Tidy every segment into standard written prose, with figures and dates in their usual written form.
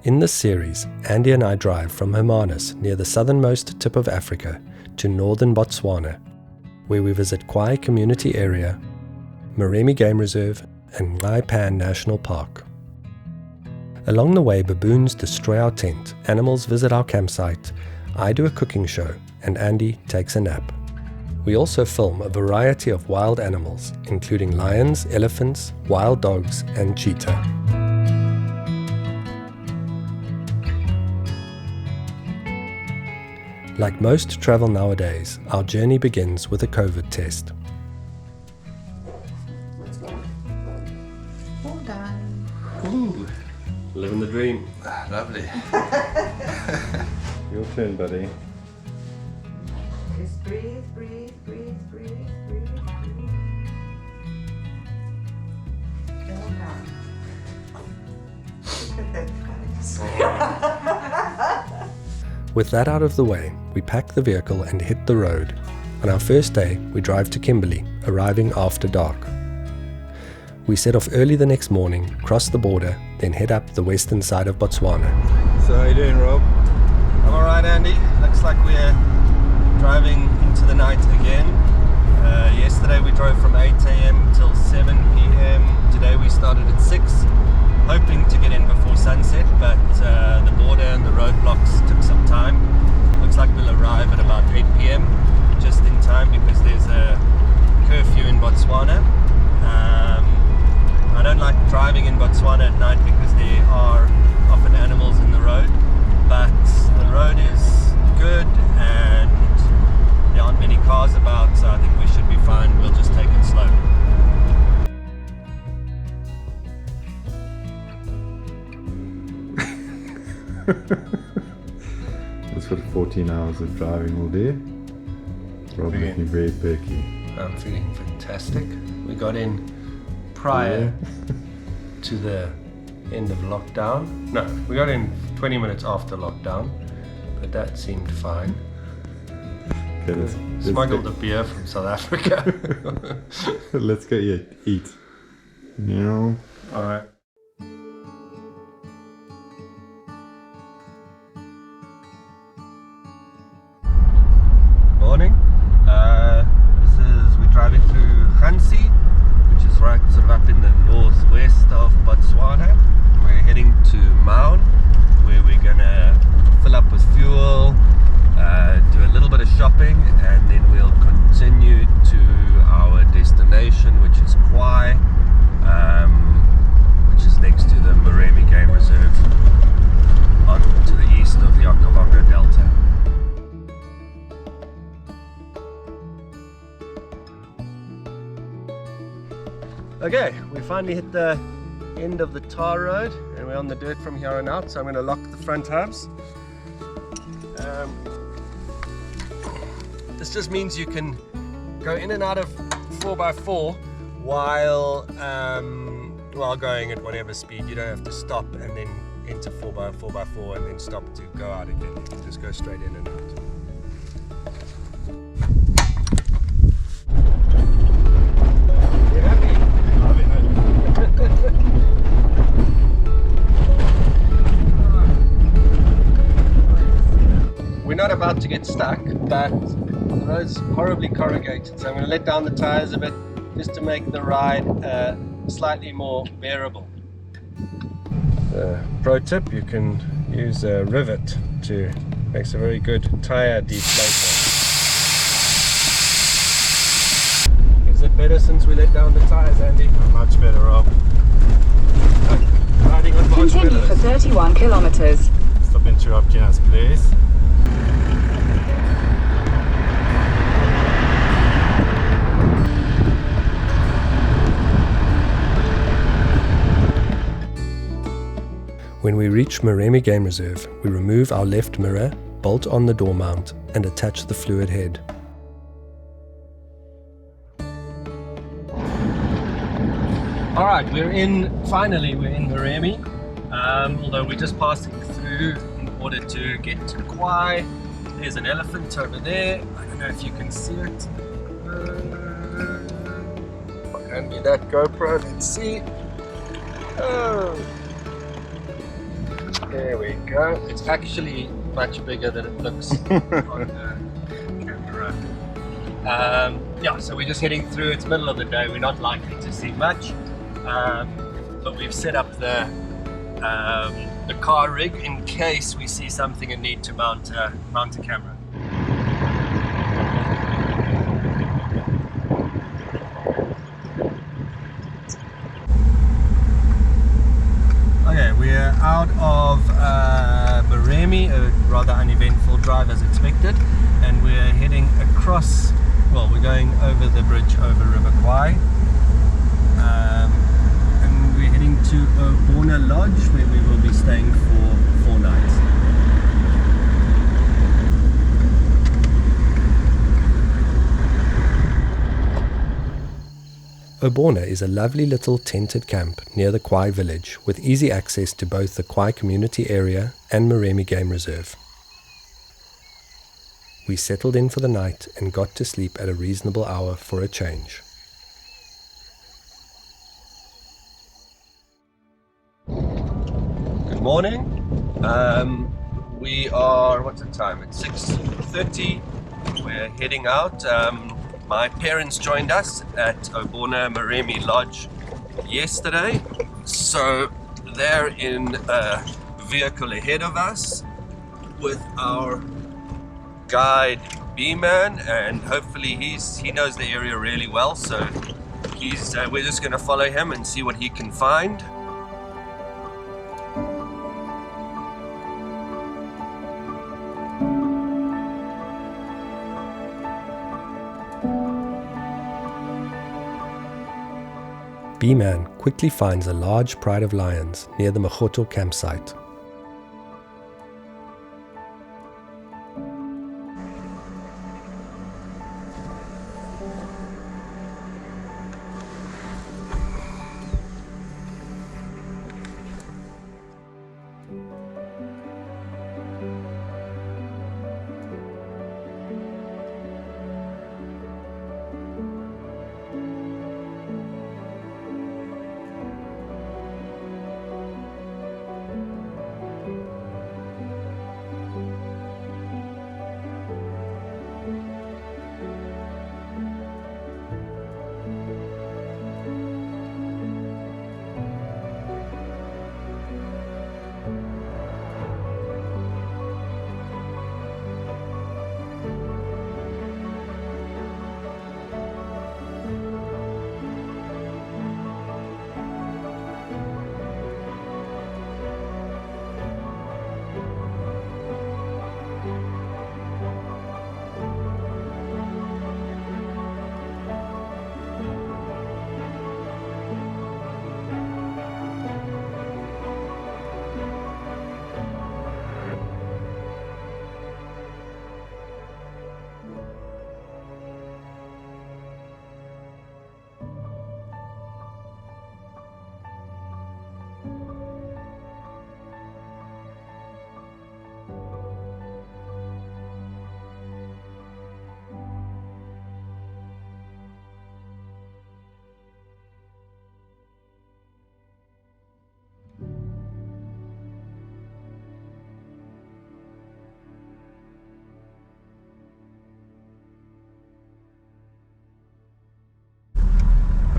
In this series, Andy and I drive from Hermanus, near the southernmost tip of Africa, to northern Botswana, where we visit Khwai Community Area, Moremi Game Reserve, and Khwai National Park. Along the way, baboons destroy our tent, animals visit our campsite, I do a cooking show, and Andy takes a nap. We also film a variety of wild animals, including lions, elephants, wild dogs, and cheetah. Like most travel nowadays, our journey begins with a COVID test. All done. Ooh, living the dream. Lovely. Your turn, buddy. Just breathe, breathe, breathe, breathe, breathe, breathe. All done. Look at that face. With that out of the way, we pack the vehicle and hit the road. On our first day, we drive to Kimberley, arriving after dark. We set off early the next morning, cross the border, then head up the western side of Botswana. So how you doing, Rob? I'm alright, Andy. Looks like we're driving into the night again. Yesterday we drove from 8 a.m. till 7 p.m. Today we started at 6, hoping to get in before sunset, but the border and the roadblocks took some time. Looks like we'll arrive at about 8 p.m. just in time because there's a curfew in Botswana. I don't like driving in Botswana at night because there are often animals in the road, but the road is good and there aren't many cars about, so I think we should be fine. We'll just take it slow. That's what 14 hours of driving will do. Rob looking very perky. I'm feeling fantastic. We got in prior to the end of lockdown. No, we got in 20 minutes after lockdown, but that seemed fine. Okay, let's Smuggled a beer from South Africa. let's go eat. Yeah. Alright. Morning. We're driving through Ghanzi, which is right sort of up in the northwest of Botswana. We're heading to Maun, where we're gonna fill up with fuel, do a little bit of shopping, and then we'll continue to our destination, which is Khwai, which is next to the Moremi Game Reserve, on to the east of the Okavango Delta. Okay, we finally hit the end of the tar road and we're on the dirt from here on out, so I'm going to lock the front hubs. This just means you can go in and out of 4x4 while going at whatever speed. You don't have to stop and then enter 4x4 and then stop to go out again. You can just go straight in and out. We're not about to get stuck, but the road's horribly corrugated, so I'm going to let down the tires a bit just to make the ride slightly more bearable. Pro tip, you can use a rivet to makes a very good tire deflator. Is it better since we let down the tires, Andy? Much better, Rob. Riding on Continue for 31 kilometers. Stop interrupting us, please. When we reach Moremi Game Reserve, we remove our left mirror, bolt on the door mount, and attach the fluid head. Alright, finally we're in Moremi, although we're just passing through in order to get to Khwai. There's an elephant over there, I don't know if you can see it. Hand me that GoPro, let's see. Oh. There we go. It's actually much bigger than it looks on the camera. Yeah, so we're just heading through. It's middle of the day. We're not likely to see much, but we've set up the car rig in case we see something and need to mount a camera. Okay, we're out of Moremi, a rather uneventful drive as expected, and we're heading across, well, we're going over the bridge over River Khwai, and we're heading to Overland Lodge where we will be staying for 4 nights. Overland is a lovely little tented camp near the Khwai village with easy access to both the Khwai community area and Moremi Game Reserve. We settled in for the night and got to sleep at a reasonable hour for a change. Good morning. We are, what's the time? It's 6:30. We're heading out. My parents joined us at Overland Moremi Lodge yesterday, so they're in a vehicle ahead of us with our guide B-Man, and hopefully he knows the area really well, so we're just going to follow him and see what he can find. B-Man quickly finds a large pride of lions near the Mokoro campsite.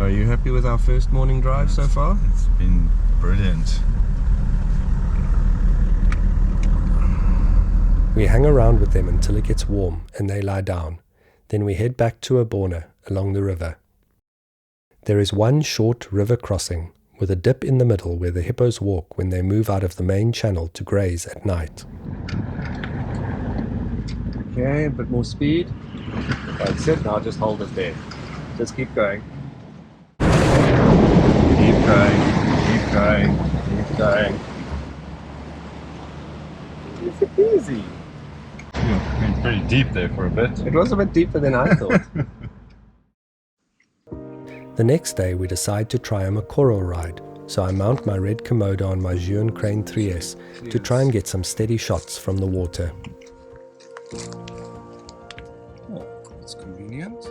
Are you happy with our first morning drive so far? It's been brilliant. We hang around with them until it gets warm and they lie down. Then we head back to Overland along the river. There is one short river crossing with a dip in the middle where the hippos walk when they move out of the main channel to graze at night. Okay, a bit more speed. That's it, now just hold it there. Just keep going. Keep going, keep going, keep going. Easy. Yeah, went pretty deep there for a bit. It was a bit deeper than I thought. The next day we decide to try a Mokoro ride, so I mount my Red Komodo on my Zhiyun Crane 3S to try and get some steady shots from the water. Oh, that's convenient.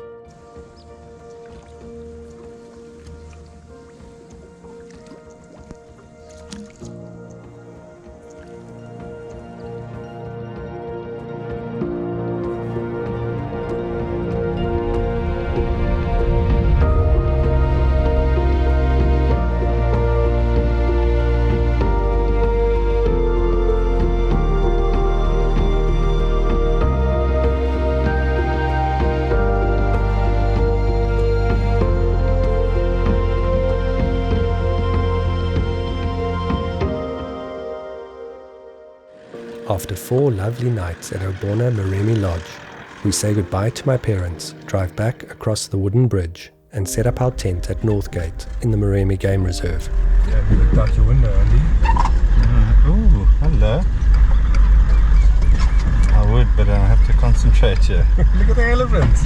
After 4 lovely nights at Obona Moremi Lodge, we say goodbye to my parents, drive back across the wooden bridge, and set up our tent at Northgate in the Moremi Game Reserve. Yeah, have you looked out your window, Andy? Oh, hello. I would, but I have to concentrate here. Look at the elephants.